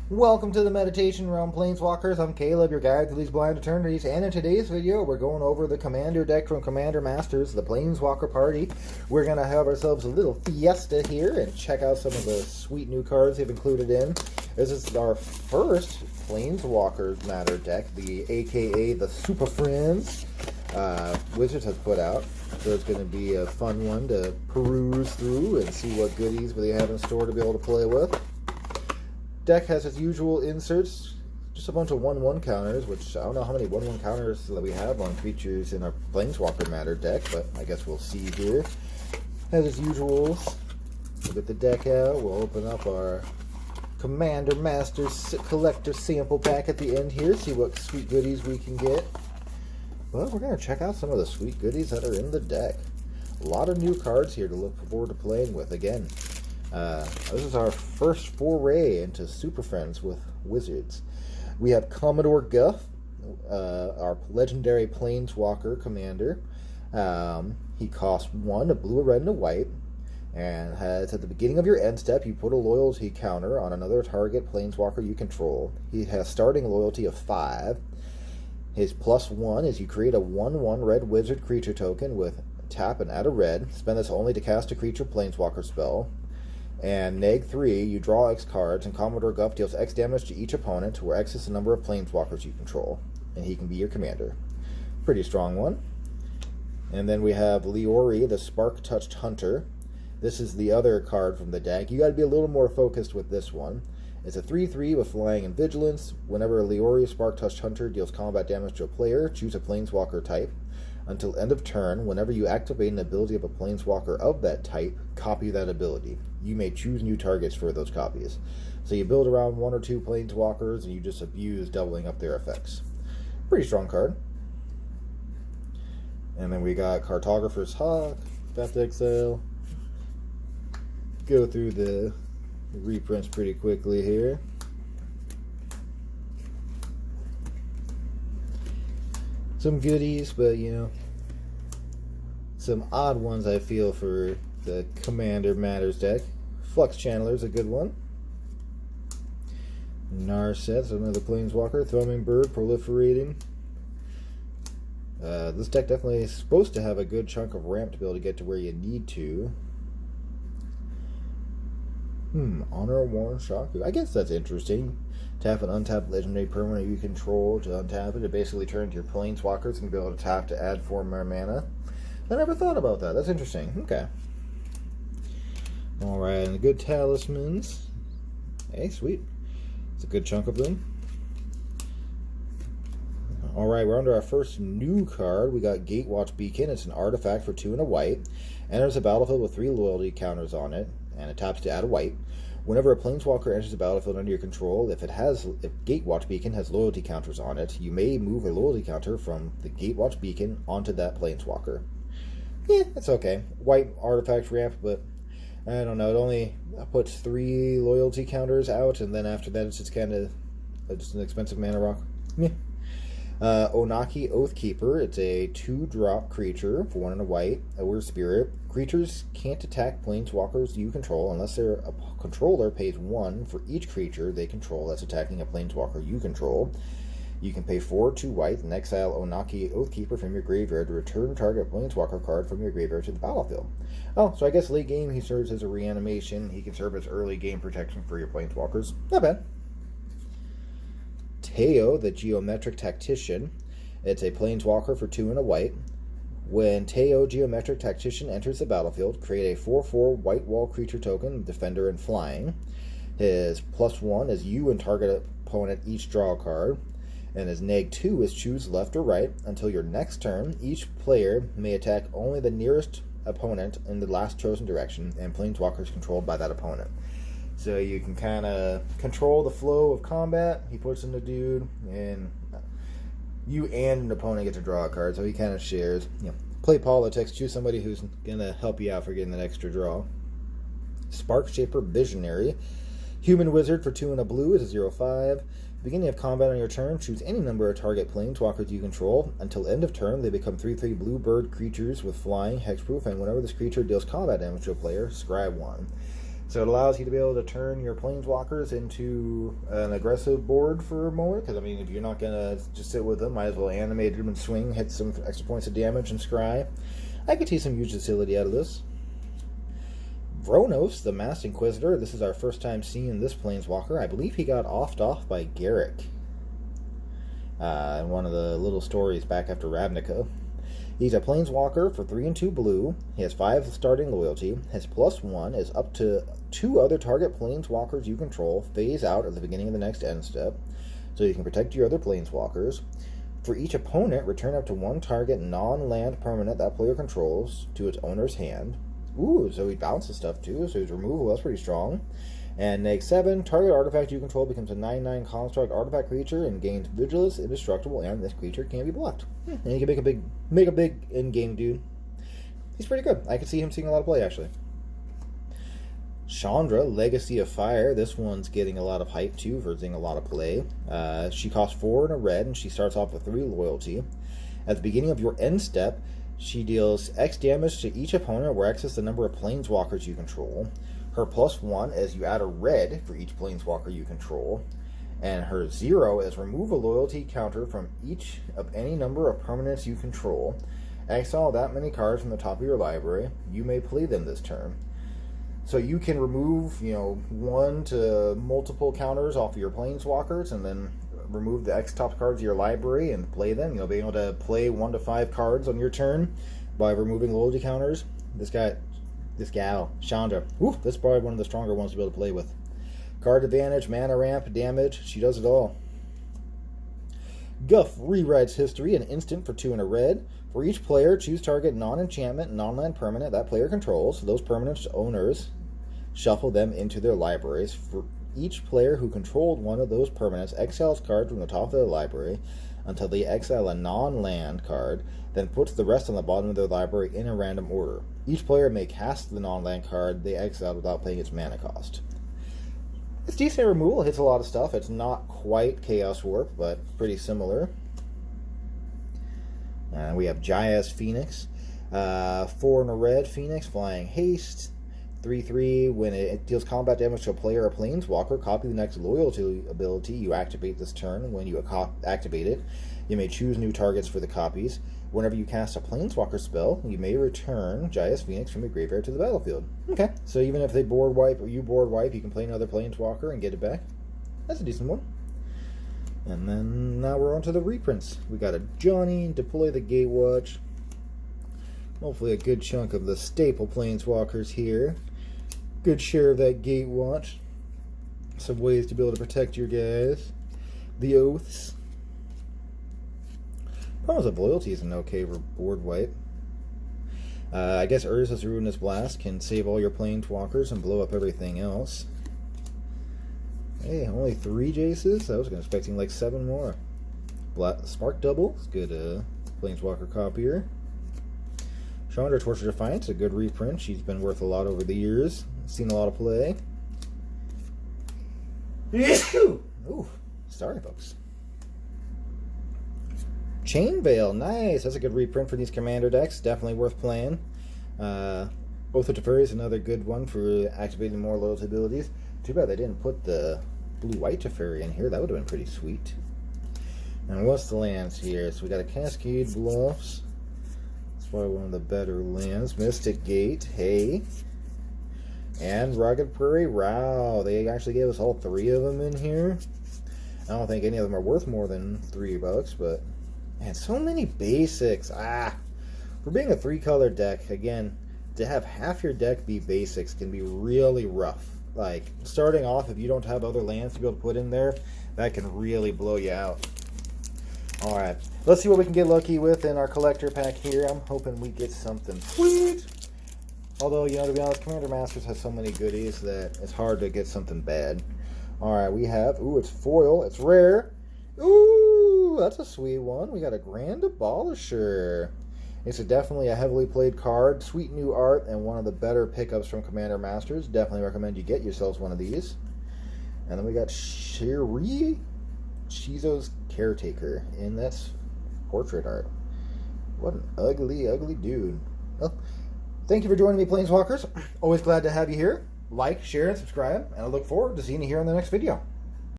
Welcome to the Meditation Realm, Planeswalkers. I'm Caleb, your guide to these blind eternities, and in today's video, we're going over the Commander deck from Commander Masters, the Planeswalker Party. We're going to have ourselves a little fiesta here and check out some of the sweet new cards they've included in. This is our first Planeswalker Matter deck, the aka the Super Friends Wizards has put out. So it's going to be a fun one to peruse through and see what goodies they have in store to be able to play with. Deck has its usual inserts, just a bunch of 1/1 counters, which I don't know how many 1/1 counters that we have on creatures in our Planeswalker Matter deck, but I guess we'll see here. Has its usuals. We'll get the deck out, we'll open up our Commander Masters Collector Sample Pack at the end here, see what sweet goodies we can get. Well, we're going to check out some of the sweet goodies that are in the deck. A lot of new cards here to look forward to playing with again. This is our first foray into Super Friends with Wizards. We have Commodore Guff, our legendary Planeswalker commander. He costs 1, a blue, a red, and a white, and has at the beginning of your end step, you put a loyalty counter on another target Planeswalker you control. He has starting loyalty of 5. His +1 is you create a 1/1 red wizard creature token with tap and add a red. Spend this only to cast a creature Planeswalker spell. And -3, you draw X cards, and Commodore Guff deals X damage to each opponent, where X is the number of Planeswalkers you control. And he can be your commander. Pretty strong one. And then we have Leori, the Spark-Touched Hunter. This is the other card from the deck. You gotta be a little more focused with this one. It's a 3/3 with Flying and Vigilance. Whenever Leori, Spark-Touched Hunter, deals combat damage to a player, choose a Planeswalker type. Until end of turn, whenever you activate an ability of a Planeswalker of that type, copy that ability. You may choose new targets for those copies. So you build around 1 or 2 Planeswalkers, and you just abuse doubling up their effects. Pretty strong card. And then we got Cartographer's Hawk, Fast Exile. Go through the reprints pretty quickly here. Some goodies, but you know, some odd ones I feel for the Commander Matters deck. Flux Channeler's a good one. Narset's another Planeswalker. Thrumming Bird, proliferating. This deck definitely is supposed to have a good chunk of ramp to be able to get to where you need to. Honor Worn Shaku. I guess that's interesting. Tap an untapped legendary permanent you control to untap it. It basically turns your Planeswalkers and be able to tap to add 4 more mana. I never thought about that. That's interesting. Okay. Alright, and the good talismans. Hey, sweet. It's a good chunk of them. Alright, we're under our first new card. We got Gatewatch Beacon. It's an artifact for 2 and a white. Enters the battlefield with 3 loyalty counters on it, and it taps to add a white. Whenever a Planeswalker enters the battlefield under your control, if Gatewatch Beacon has loyalty counters on it, you may move a loyalty counter from the Gatewatch Beacon onto that Planeswalker. Yeah, it's okay. White artifact ramp, but I don't know. It only puts 3 loyalty counters out, and then after that, it's just kind of just an expensive mana rock. Yeah. Onaki Oathkeeper. It's a 2-drop creature for 1 and a white. A weird spirit. Creatures can't attack Planeswalkers you control unless their controller pays 1 for each creature they control that's attacking a Planeswalker you control. You can pay 4 2 white and exile Onaki Oathkeeper from your graveyard to return target Planeswalker card from your graveyard to the battlefield. Oh, so I guess late game he serves as a reanimation. He can serve as early game protection for your Planeswalkers. Not bad. Teo, the Geometric Tactician. It's a Planeswalker for 2 and a white. When Teo, Geometric Tactician, enters the battlefield, create a 4/4 white wall creature token, Defender and Flying. His +1 is you and target opponent each draw a card. And his -2 is choose left or right. Until your next turn, each player may attack only the nearest opponent in the last chosen direction, and Planeswalkers controlled by that opponent. So you can kind of control the flow of combat. He puts in the dude, and you and an opponent get to draw a card, so he kind of shares. Play politics, choose somebody who's going to help you out for getting that extra draw. Sparkshaper Visionary. Human Wizard for 2 and a blue is a 0/5. Beginning of combat on your turn, choose any number of target Planeswalkers you control. Until end of turn, they become 3/3 blue bird creatures with flying, hexproof, and whenever this creature deals combat damage to a player, scry 1. So it allows you to be able to turn your planeswalkers into an aggressive board for a moment. Because, I mean, if you're not going to just sit with them, might as well animate them and swing, hit some extra points of damage and scry. I could see some huge utility out of this. Vronos, the Masked Inquisitor. This is our first time seeing this planeswalker. I believe he got offed off by Garrick in one of the little stories back after Ravnica. He's a planeswalker for 3 and 2 blue. He has 5 starting loyalty. His +1 is up to 2 other target planeswalkers you control phase out at the beginning of the next end step, so you can protect your other planeswalkers. For each opponent, return up to 1 target non-land permanent that player controls to its owner's hand. Ooh, so he bounces stuff too, so his removal, that's pretty strong. And -7, target artifact you control becomes a 9/9 construct artifact creature and gains Vigilance, Indestructible, and this creature can be blocked. And he can make a big in-game dude. He's pretty good. I can see him seeing a lot of play, actually. Chandra, Legacy of Fire. This one's getting a lot of hype, too, for seeing a lot of play. She costs 4 and a red, and she starts off with 3 loyalty. At the beginning of your end step, she deals X damage to each opponent, where X is the number of planeswalkers you control. Her +1 is you add a red for each planeswalker you control. And her 0 is remove a loyalty counter from each of any number of permanents you control. Exile that many cards from the top of your library. You may play them this turn. So you can remove, 1 to multiple counters off of your planeswalkers, and then remove the X top cards of your library and play them. Being able to play 1 to 5 cards on your turn by removing loyalty counters. This gal, Chandra. Ooh, this is probably one of the stronger ones to be able to play with. Card advantage, mana ramp, damage. She does it all. Guff rewrites history, an instant for 2 and a red. For each player, choose target non-enchantment, non-land permanent that player controls. Those permanents' owners shuffle them into their libraries. For each player who controlled one of those permanents exiles cards from the top of their library until they exile a non-land card, then puts the rest on the bottom of their library in a random order. Each player may cast the non-land card they exiled without paying its mana cost. It's decent removal, it hits a lot of stuff. It's not quite Chaos Warp, but pretty similar. We have Jaya's Phoenix. 4 and a red Phoenix, flying haste. 3/3, when it deals combat damage to a player or planeswalker, copy the next loyalty ability you activate this turn. When you activate it, you may choose new targets for the copies. Whenever you cast a planeswalker spell, you may return Jaya's Phoenix from your graveyard to the battlefield. Okay, so even if they board wipe or you board wipe, you can play another planeswalker and get it back. That's a decent one. And then now we're on to the reprints. We got a Johnny, Deploy the Gatewatch. Hopefully a good chunk of the staple planeswalkers here. Good share of that Gatewatch. Some ways to be able to protect your guys. The Oaths. Promise of Loyalty is an okay board wipe. I guess Urza's Ruinous Blast can save all your planeswalkers and blow up everything else. Hey, only 3 Jaces? I was expecting like 7 more. Spark Double is good planeswalker copier. Chandra, Torture Defiance, a good reprint. She's been worth a lot over the years. Seen a lot of play. Ooh, storybooks. Chain Veil, nice. That's a good reprint for these commander decks. Definitely worth playing. Oath of Teferi is another good one for activating more loyalty abilities. Too bad they didn't put the blue-white Teferi in here. That would have been pretty sweet. And what's the lands here? So we got a Cascade Bluffs. It's probably one of the better lands. Mystic Gate, hey. And Rugged Prairie, wow. They actually gave us all 3 of them in here. I don't think any of them are worth more than $3, but... Man, so many basics. For being a 3-color deck, again, to have half your deck be basics can be really rough. Like, starting off, if you don't have other lands to be able to put in there, that can really blow you out. Alright, let's see what we can get lucky with in our collector pack here. I'm hoping we get something sweet. Although, to be honest, Commander Masters has so many goodies that it's hard to get something bad. Alright, we have, it's foil, it's rare. Ooh, that's a sweet one. We got a Grand Abolisher. It's definitely a heavily played card, sweet new art, and one of the better pickups from Commander Masters. Definitely recommend you get yourselves one of these. And then we got Shizo's Caretaker, and that's portrait art. What an ugly, ugly dude. Well, thank you for joining me, Planeswalkers. Always glad to have you here. like, share, and subscribe, and I look forward to seeing you here in the next video.